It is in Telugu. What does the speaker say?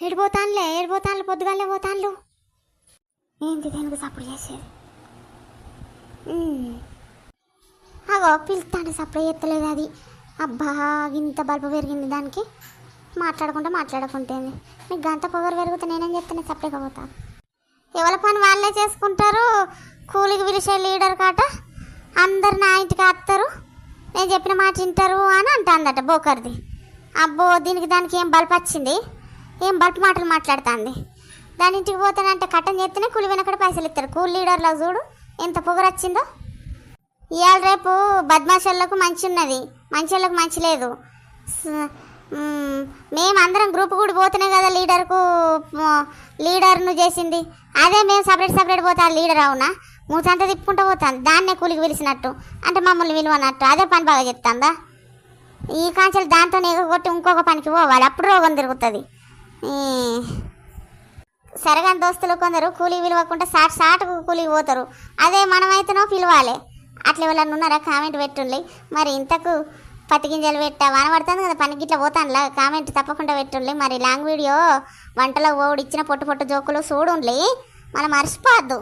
ఏడిపోతానులే పొద్దుగాలే పోతాన్లు. ఏంటి దేనికి సప్పుడు చేసేది? అగో పిలుస్తాండి, సప్పుడు ఎత్తలేదు అది. అబ్బా ఇంత బల్బు పెరిగింది దానికి. మాట్లాడుకుంటేంది. మీకు గంట పొగరు పెరిగితే నేనేం చెప్తాను, సపరేట్గా పోతాను. ఎవరి పని వాళ్ళే చేసుకుంటారు. కూలికి పిలిచే లీడర్ కాట అందరు నా ఇంటికి వస్తారు, నేను చెప్పిన మాట వింటారు అని అంటుందట బోకర్ది. అబ్బో దానికి ఏం బల్బు వచ్చింది, ఏం బల్బు మాటలు మాట్లాడుతుంది. దాని ఇంటికి పోతానంటే కట్టం చేస్తేనే కూలి వెనకడ పైసలు ఇస్తారు. కూలి లీడర్లో చూడు ఎంత పొగరు వచ్చిందో. ఇవాళ రేపు బద్మాషాలకు మంచి ఉన్నది, మంచి వాళ్ళకు మంచి లేదు. మేమందరం గ్రూప్ కూడా పోతేనే కదా లీడర్ను చేసింది. అదే మేము సపరేట్ పోతా లీడర్ అవునా? మూతంతా తిప్పుకుంటూ పోతాను, దాన్నే కూలికి పిలిచినట్టు అంటే మమ్మల్ని విలువనట్టు. అదే పని బాగా చెప్తాందా? ఈ కాంచెలు దాంతో ఎగగొట్టి ఇంకొక పనికి పోవాలి, అప్పుడు రోగం తిరుగుతుంది. సరగాని దోస్తులు కొందరు కూలికి విలువకుండా సాటుకు కూలికి పోతారు. అదే మనమైతేనో పిలవాలి. అట్లా ఎవరన్నా ఉన్నారా? కామెంట్ పెట్టుండి. మరి ఇంతకు పత్తి గింజలు వనబడుతుంది కదా, పనికి ఇట్లా పోతానులా కామెంట్ తప్పకుండా పెట్టుండి. మరి లాంగ్ వీడియో వంటలో ఓడి ఇచ్చిన పొట్టు జోకులు చూడుండి, మళ్ళీ మర్చిపోవద్దు.